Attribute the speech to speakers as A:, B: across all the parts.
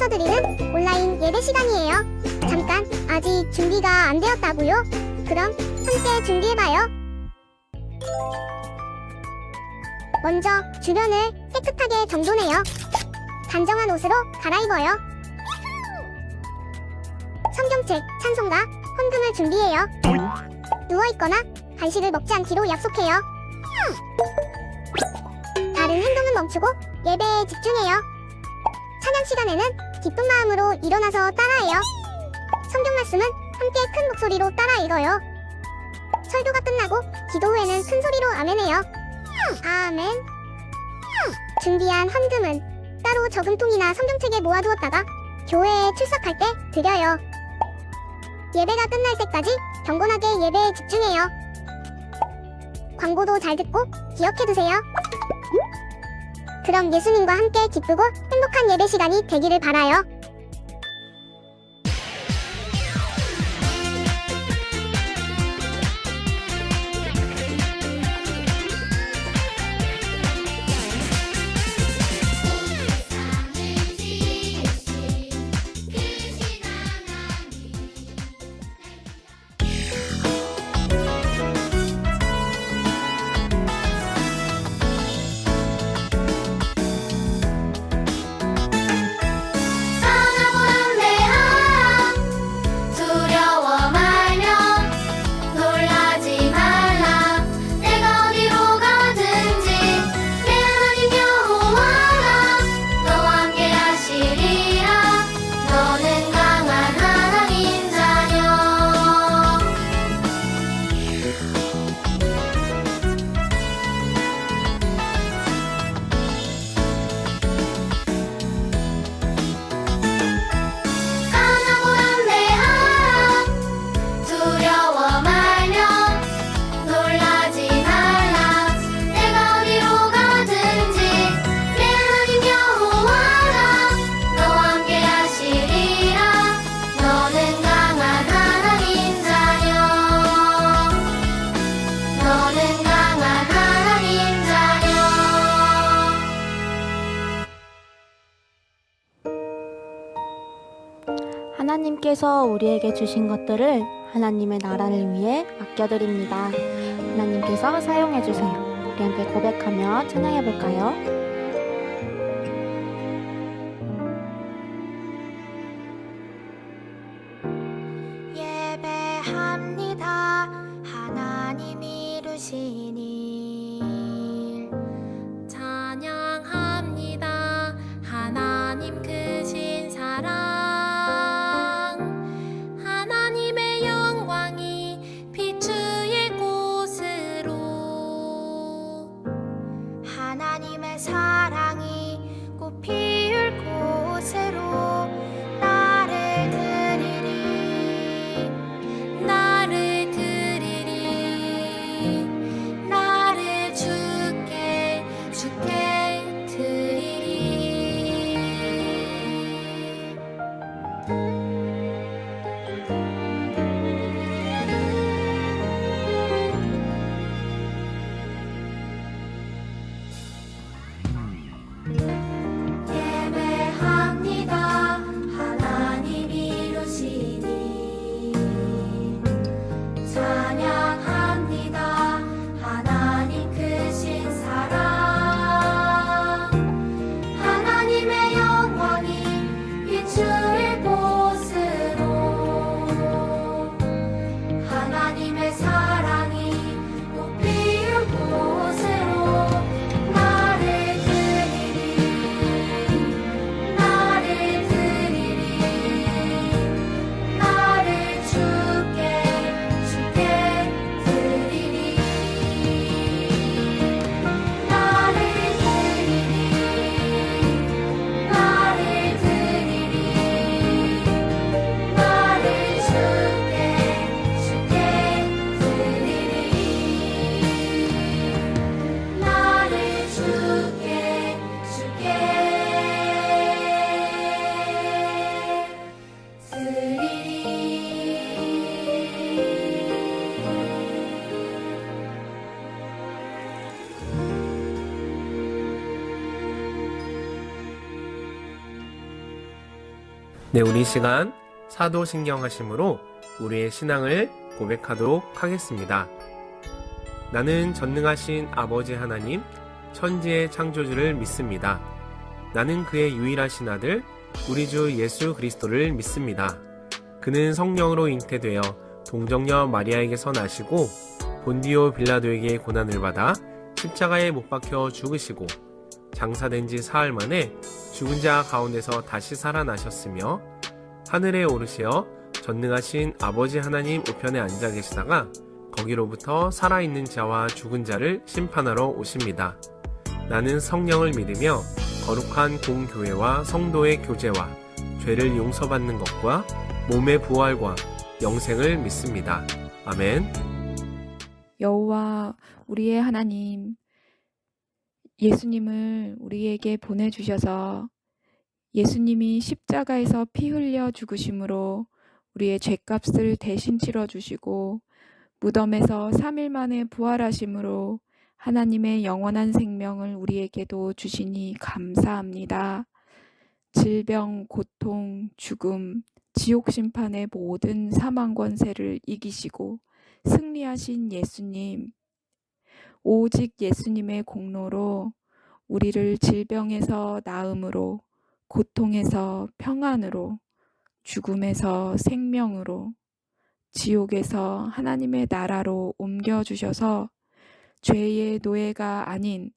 A: 가르쳐드리는 온라인 예배 시간이에요. 잠깐, 아직 준비가 안 되었다고요? 그럼 함께 준비해봐요. 먼저 주변을 깨끗하게 정돈해요. 단정한 옷으로 갈아입어요. 성경책, 찬송가, 헌금을 준비해요. 누워있거나 간식을 먹지 않기로 약속해요. 다른 행동은 멈추고 예배에 집중해요. 찬양 시간에는 기쁜 마음으로 일어나서 따라해요. 성경 말씀은 함께 큰 목소리로 따라 읽어요. 설교가 끝나고 기도 후에는 큰 소리로 아멘해요. 아멘. 준비한 헌금은 따로 저금통이나 성경책에 모아두었다가 교회에 출석할 때 드려요. 예배가 끝날 때까지 경건하게 예배에 집중해요. 광고도 잘 듣고 기억해두세요. 그럼 예수님과 함께 기쁘고 행복한 예배 시간이 되기를 바라요.
B: 하나님께서 우리에게 주신 것들을 하나님의 나라를 위해 아껴드립니다. 하나님께서 사용해주세요. 우리 함께 고백하며 찬양해볼까요?
C: 예배합니다. 하나님 이루신 일 찬양합니다. 하나님 크신 사랑 하나님의 영광이 비추일 곳으로 하나님의 사랑이 꽃 피울 곳으로 나를 드리리 나를 드리리 나를 주께 드리리
D: 네, 우리 시간 사도신경하심으로 우리의 신앙을 고백하도록 하겠습니다. 나는 전능하신 아버지 하나님, 천지의 창조주를 믿습니다. 나는 그의 유일하신 아들, 우리 주 예수 그리스도를 믿습니다. 그는 성령으로 잉태되어 동정녀 마리아에게서 나시고 본디오 빌라도에게 고난을 받아 십자가에 못 박혀 죽으시고 장사된 지 사흘 만에 죽은 자 가운데서 다시 살아나셨으며 하늘에 오르시어 전능하신 아버지 하나님 우편에 앉아 계시다가 거기로부터 살아있는 자와 죽은 자를 심판하러 오십니다. 나는 성령을 믿으며 거룩한 공교회와 성도의 교제와 죄를 용서받는 것과 몸의 부활과 영생을 믿습니다. 아멘.
E: 여호와 우리의 하나님, 예수님을 우리에게 보내주셔서 예수님이 십자가에서 피 흘려 죽으심으로 우리의 죄값을 대신 치러주시고 무덤에서 3일 만에 부활하심으로 하나님의 영원한 생명을 우리에게도 주시니 감사합니다. 질병, 고통, 죽음, 지옥 심판의 모든 사망 권세를 이기시고 승리하신 예수님, 오직 예수님의 공로로 우리를 질병에서 나음으로, 고통에서 평안으로, 죽음에서 생명으로, 지옥에서 하나님의 나라로 옮겨주셔서 죄의 노예가 아닌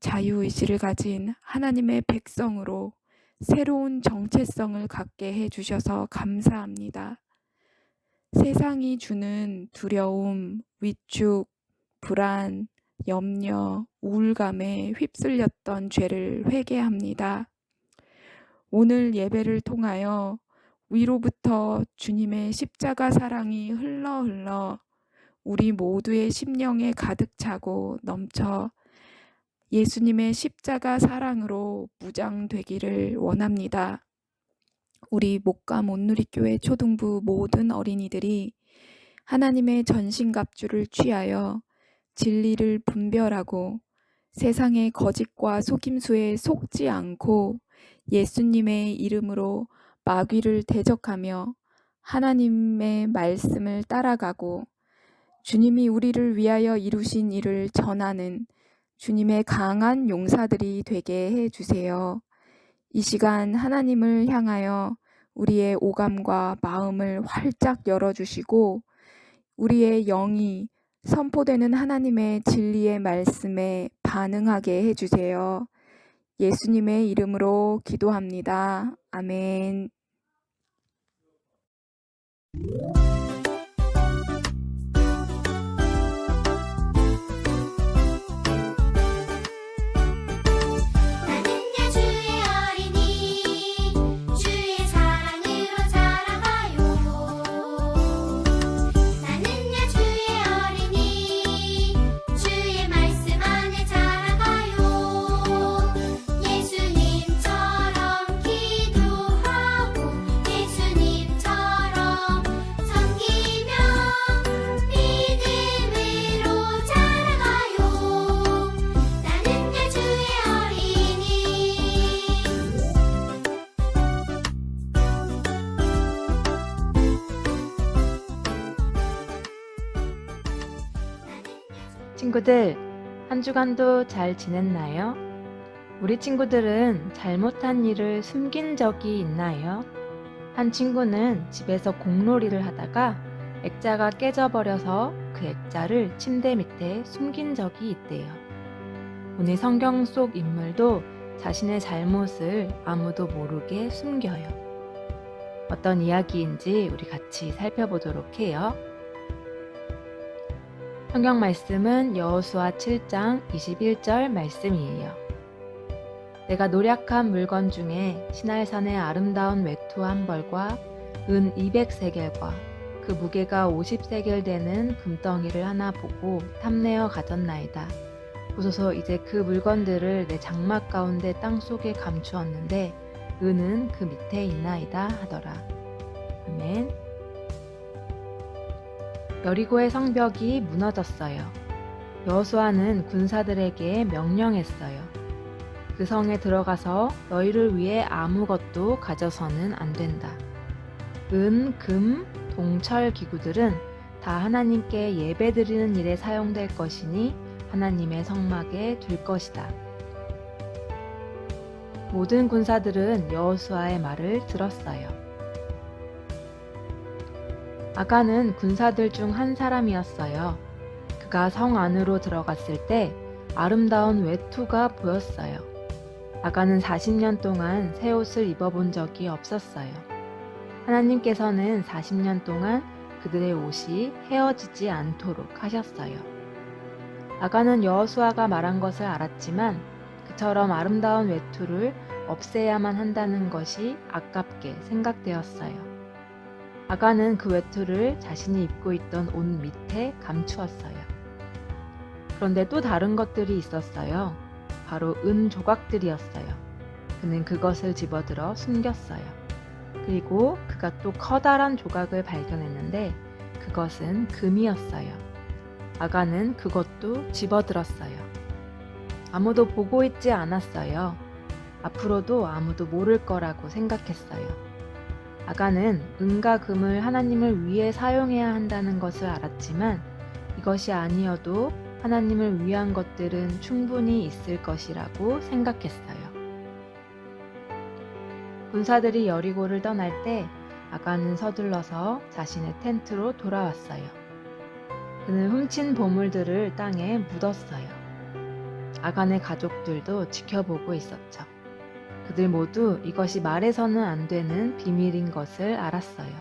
E: 자유의지를 가진 하나님의 백성으로 새로운 정체성을 갖게 해주셔서 감사합니다. 세상이 주는 두려움, 위축, 불안, 염려, 우울감에 휩쓸렸던 죄를 회개합니다. 오늘 예배를 통하여 위로부터 주님의 십자가 사랑이 흘러 우리 모두의 심령에 가득 차고 넘쳐 예수님의 십자가 사랑으로 무장되기를 원합니다. 우리 목감 온누리교회 초등부 모든 어린이들이 하나님의 전신갑주를 취하여 진리를 분별하고 세상의 거짓과 속임수에 속지 않고 예수님의 이름으로 마귀를 대적하며 하나님의 말씀을 따라가고 주님이 우리를 위하여 이루신 일을 전하는 주님의 강한 용사들이 되게 해주세요. 이 시간 하나님을 향하여 우리의 오감과 마음을 활짝 열어주시고 우리의 영이 선포되는 하나님의 진리의 말씀에 반응하게 해주세요. 예수님의 이름으로 기도합니다. 아멘.
C: 나는야 주의 어린이 주의 사랑으로 자라가요. 나는야 주의 어린이 주의 말씀 안에 자라가요. 예수님처럼 기도하고 예수님처럼 섬기며 믿음으로 자라가요. 나는야 주의 어린이.
F: 친구들, 한 주간도 잘 지냈나요? 우리 친구들은 잘못한 일을 숨긴 적이 있나요? 한 친구는 집에서 공놀이를 하다가 액자가 깨져버려서 그 액자를 침대 밑에 숨긴 적이 있대요. 오늘 성경 속 인물도 자신의 잘못을 아무도 모르게 숨겨요. 어떤 이야기인지 우리 같이 살펴보도록 해요. 성경 말씀은 여호수아 7장 21절 말씀이에요. 내가 노략한 물건 중에 시날산의 아름다운 외투 한 벌과 은 200세겔과 그 무게가 50세겔 되는 금덩이를 하나 보고 탐내어 가졌나이다. 보소서 이제 그 물건들을 내 장막 가운데 땅속에 감추었는데 은은 그 밑에 있나이다 하더라. 아멘. 여리고의 성벽이 무너졌어요. 여호수아는 군사들에게 명령했어요. 그 성에 들어가서 너희를 위해 아무것도 가져서는 안 된다. 은, 금, 동철 기구들은 다 하나님께 예배드리는 일에 사용될 것이니 하나님의 성막에 둘 것이다. 모든 군사들은 여호수아의 말을 들었어요. 아간은 군사들 중 한 사람이었어요. 그가 성 안으로 들어갔을 때 아름다운 외투가 보였어요. 아간은 40년 동안 새 옷을 입어본 적이 없었어요. 하나님께서는 40년 동안 그들의 옷이 헤어지지 않도록 하셨어요. 아간은 여호수아가 말한 것을 알았지만 그처럼 아름다운 외투를 없애야만 한다는 것이 아깝게 생각되었어요. 아간은 그 외투를 자신이 입고 있던 옷 밑에 감추었어요. 그런데 또 다른 것들이 있었어요. 바로 은 조각들이었어요. 그는 그것을 집어들어 숨겼어요. 그리고 그가 또 커다란 조각을 발견했는데 그것은 금이었어요. 아간은 그것도 집어들었어요. 아무도 보고 있지 않았어요. 앞으로도 아무도 모를 거라고 생각했어요. 아간은 은과 금을 하나님을 위해 사용해야 한다는 것을 알았지만 이것이 아니어도 하나님을 위한 것들은 충분히 있을 것이라고 생각했어요. 군사들이 여리고를 떠날 때 아간은 서둘러서 자신의 텐트로 돌아왔어요. 그는 훔친 보물들을 땅에 묻었어요. 아간의 가족들도 지켜보고 있었죠. 그들 모두 이것이 말해서는 안 되는 비밀인 것을 알았어요.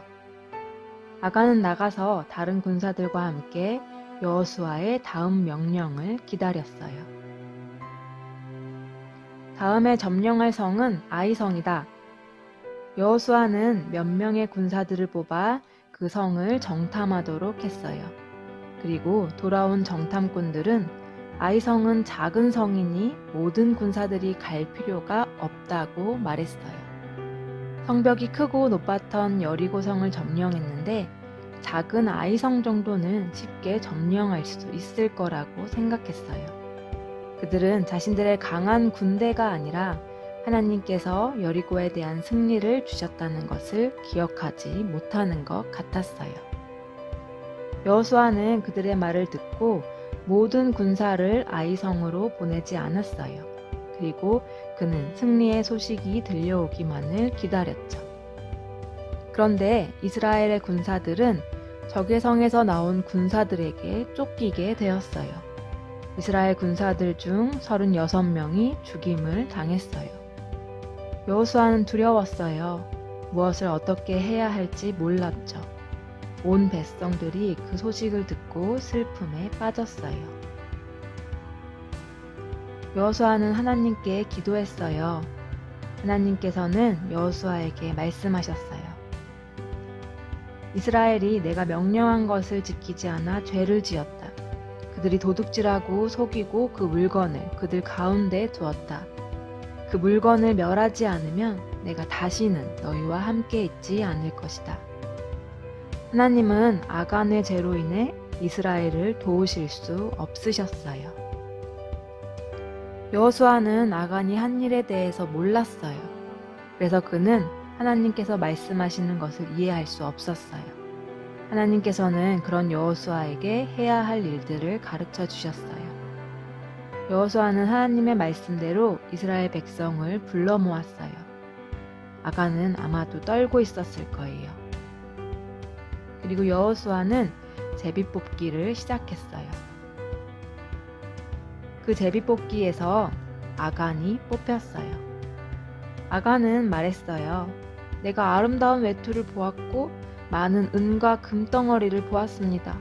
F: 아간은 나가서 다른 군사들과 함께 여호수아의 다음 명령을 기다렸어요. 다음에 점령할 성은 아이성이다. 여호수아는 몇 명의 군사들을 뽑아 그 성을 정탐하도록 했어요. 그리고 돌아온 정탐꾼들은 아이성은 작은 성이니 모든 군사들이 갈 필요가 없다고 말했어요. 성벽이 크고 높았던 여리고성을 점령했는데 작은 아이성 정도는 쉽게 점령할 수 있을 거라고 생각했어요. 그들은 자신들의 강한 군대가 아니라 하나님께서 여리고에 대한 승리를 주셨다는 것을 기억하지 못하는 것 같았어요. 여호수아는 그들의 말을 듣고 모든 군사를 아이성으로 보내지 않았어요. 그리고 그는 승리의 소식이 들려오기만을 기다렸죠. 그런데 이스라엘의 군사들은 적의 성에서 나온 군사들에게 쫓기게 되었어요. 이스라엘 군사들 중 36명이 죽임을 당했어요. 여호수아는 두려웠어요. 무엇을 어떻게 해야 할지 몰랐죠. 온 백성들이 그 소식을 듣고 슬픔에 빠졌어요. 여호수아는 하나님께 기도했어요. 하나님께서는 여호수아에게 말씀하셨어요. 이스라엘이 내가 명령한 것을 지키지 않아 죄를 지었다. 그들이 도둑질하고 속이고 그 물건을 그들 가운데 두었다. 그 물건을 멸하지 않으면 내가 다시는 너희와 함께 있지 않을 것이다. 하나님은 아간의 죄로 인해 이스라엘을 도우실 수 없으셨어요. 여호수아는 아간이 한 일에 대해서 몰랐어요. 그래서 그는 하나님께서 말씀하시는 것을 이해할 수 없었어요. 하나님께서는 그런 여호수아에게 해야 할 일들을 가르쳐 주셨어요. 여호수아는 하나님의 말씀대로 이스라엘 백성을 불러 모았어요. 아간은 아마도 떨고 있었을 거예요. 그리고 여호수아는 제비뽑기를 시작했어요. 그 제비뽑기에서 아간이 뽑혔어요. 아간은 말했어요. 내가 아름다운 외투를 보았고 많은 은과 금덩어리를 보았습니다.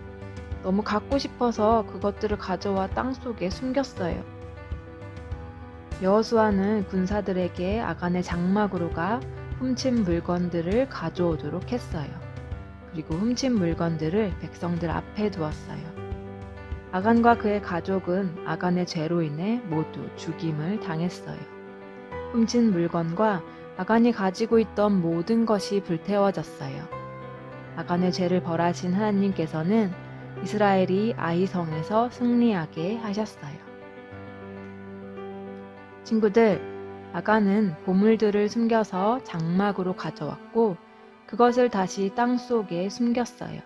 F: 너무 갖고 싶어서 그것들을 가져와 땅속에 숨겼어요. 여호수아는 군사들에게 아간의 장막으로 가 훔친 물건들을 가져오도록 했어요. 그리고 훔친 물건들을 백성들 앞에 두었어요. 아간과 그의 가족은 아간의 죄로 인해 모두 죽임을 당했어요. 훔친 물건과 아간이 가지고 있던 모든 것이 불태워졌어요. 아간의 죄를 벌하신 하나님께서는 이스라엘이 아이성에서 승리하게 하셨어요. 친구들, 아간은 보물들을 숨겨서 장막으로 가져왔고 그것을 다시 땅 속에 숨겼어요.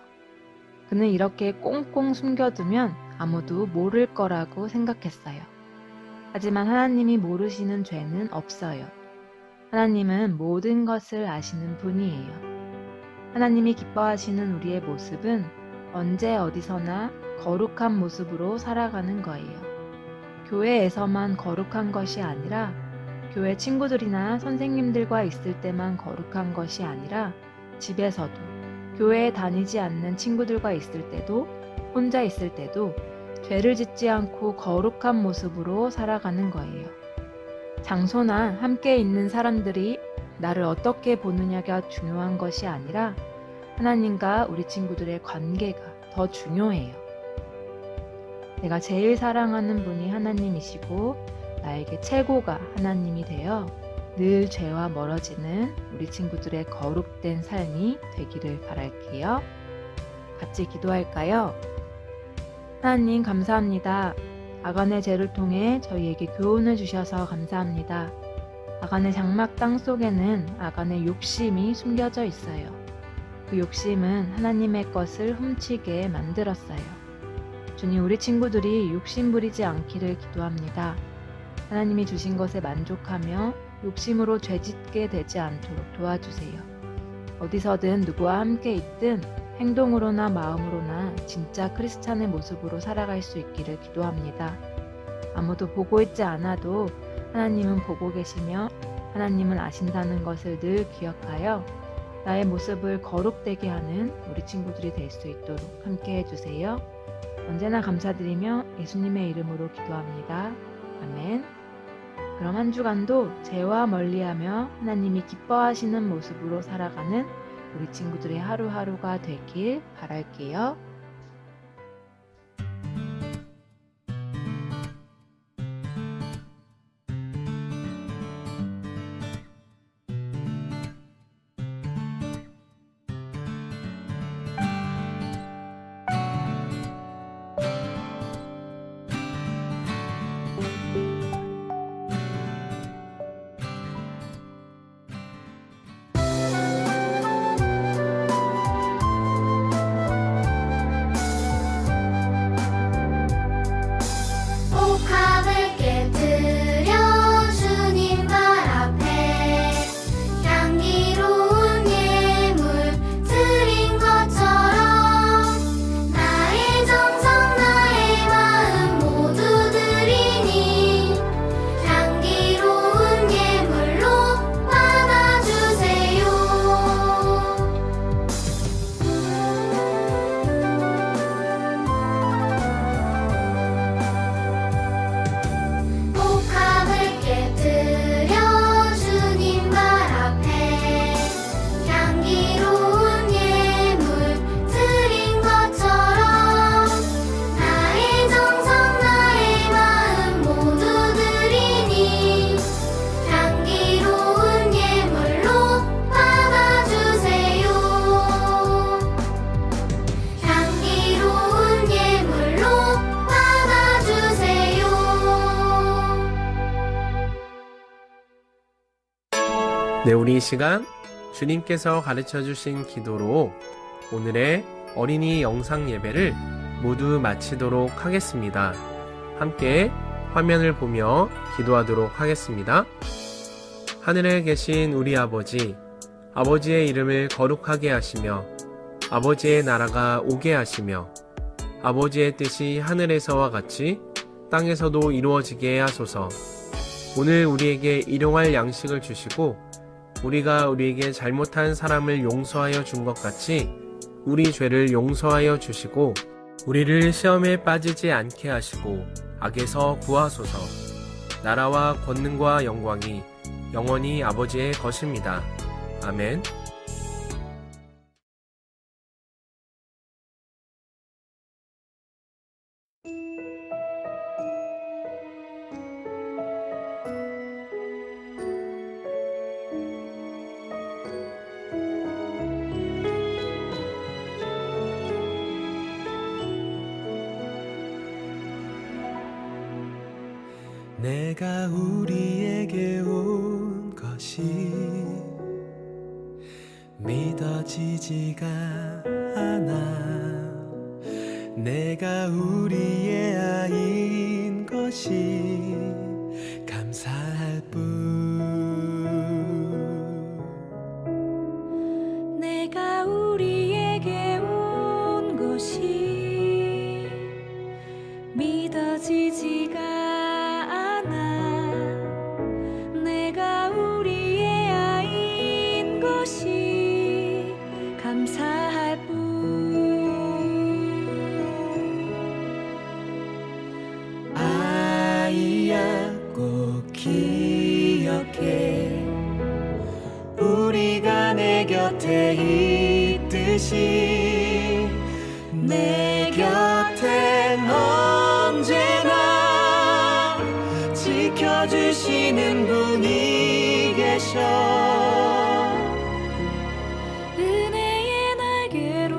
F: 그는 이렇게 꽁꽁 숨겨두면 아무도 모를 거라고 생각했어요. 하지만 하나님이 모르시는 죄는 없어요. 하나님은 모든 것을 아시는 분이에요. 하나님이 기뻐하시는 우리의 모습은 언제 어디서나 거룩한 모습으로 살아가는 거예요. 교회에서만 거룩한 것이 아니라 교회 친구들이나 선생님들과 있을 때만 거룩한 것이 아니라 집에서도 교회에 다니지 않는 친구들과 있을 때도 혼자 있을 때도 죄를 짓지 않고 거룩한 모습으로 살아가는 거예요. 장소나 함께 있는 사람들이 나를 어떻게 보느냐가 중요한 것이 아니라 하나님과 우리 친구들의 관계가 더 중요해요. 내가 제일 사랑하는 분이 하나님이시고 나에게 최고가 하나님이 되어 늘 죄와 멀어지는 우리 친구들의 거룩된 삶이 되기를 바랄게요. 같이 기도할까요? 하나님 감사합니다. 아간의 죄를 통해 저희에게 교훈을 주셔서 감사합니다. 아간의 장막 땅 속에는 아간의 욕심이 숨겨져 있어요. 그 욕심은 하나님의 것을 훔치게 만들었어요. 주님, 우리 친구들이 욕심 부리지 않기를 기도합니다. 하나님이 주신 것에 만족하며 욕심으로 죄짓게 되지 않도록 도와주세요. 어디서든 누구와 함께 있든 행동으로나 마음으로나 진짜 크리스찬의 모습으로 살아갈 수 있기를 기도합니다. 아무도 보고 있지 않아도 하나님은 보고 계시며 하나님은 아신다는 것을 늘 기억하여 나의 모습을 거룩되게 하는 우리 친구들이 될 수 있도록 함께 해주세요. 언제나 감사드리며 예수님의 이름으로 기도합니다. 아멘. 그럼 한 주간도 죄와 멀리하며 하나님이 기뻐하시는 모습으로 살아가는 우리 친구들의 하루하루가 되길 바랄게요.
C: 옥합을 깨뜨려 주님 발 앞에 향기로운 예물 드린 것처럼 나의 정성 나의 마음 모두 드리니 향기로운 예물로 받아주세요. 옥합을 깨뜨려 주님 발 앞에 향기로운 예물 드린 것처럼 나의 정성 나의 마음 모두 드리니 향기로운 예물로 받아주세요. 향기로운 예물로 받아주세요.
D: 네, 우리 이 시간 주님께서 가르쳐 주신 기도로 오늘의 어린이 영상 예배를 모두 마치도록 하겠습니다. 함께 화면을 보며 기도하도록 하겠습니다. 하늘에 계신 우리 아버지, 아버지의 이름을 거룩하게 하시며 아버지의 나라가 오게 하시며 아버지의 뜻이 하늘에서와 같이 땅에서도 이루어지게 하소서. 오늘 우리에게 일용할 양식을 주시고 우리가 우리에게 잘못한 사람을 용서하여 준 것 같이 우리 죄를 용서하여 주시고 우리를 시험에 빠지지 않게 하시고 악에서 구하소서. 나라와 권능과 영광이 영원히 아버지의 것입니다. 아멘.
G: 내가 우리에게 온 것이 믿어지지가 않아. 내가 우리의 아이인 것이 감사할 뿐.
H: 내가 우리에게 온 것이 믿어지지가 않아. 내가 우리의 아이인 것이 감사할 뿐.
G: 아이야 꼭 기억해. 우리가 내 곁에 있듯이 내 곁엔 언제나 지켜주시는 분이 계셔.
H: 은혜의 날개로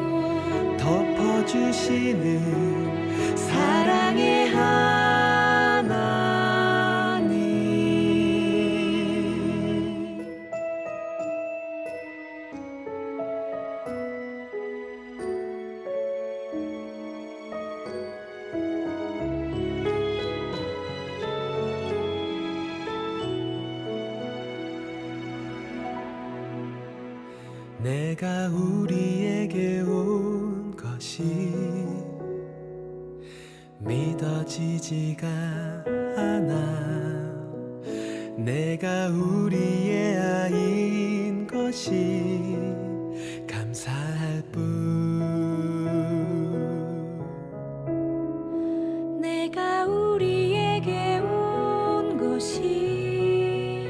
G: 덮어주시는 사랑의 하나님. 내가 우리에게 온 것이 믿어지지가 않아. 내가 우리의 아이인 것이 감사할 뿐.
H: 내가 우리에게 온 것이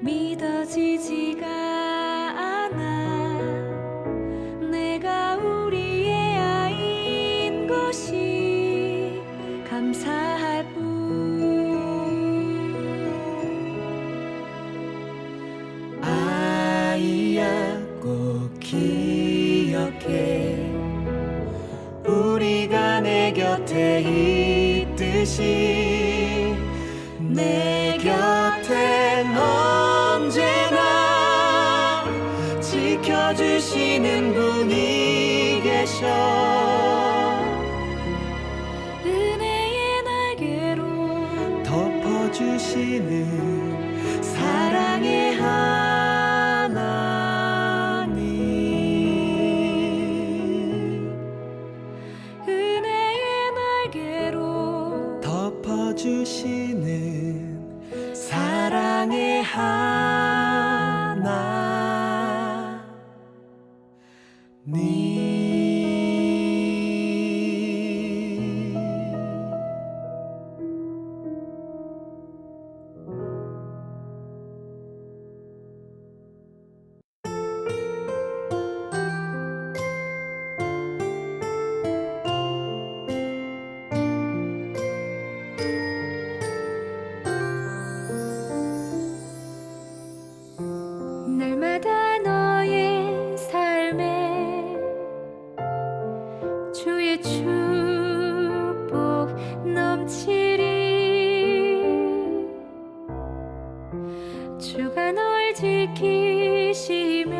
H: 믿어지지가 않아. 내가 우리의 아이인 것이 감사할 뿐.
G: 아이야 꼭 기억해. 우리가 내 곁에 있듯이 내 곁엔 언제나 지켜주시는 분이 계셔.
H: 은혜의 날개로
G: 덮어주시는 사랑의 하나님.
H: 은혜의 날개로
G: 덮어주시는 사랑의 하나님.
H: 날마다 너의 삶에 주의 축복 넘치리. 주가 널 지키시며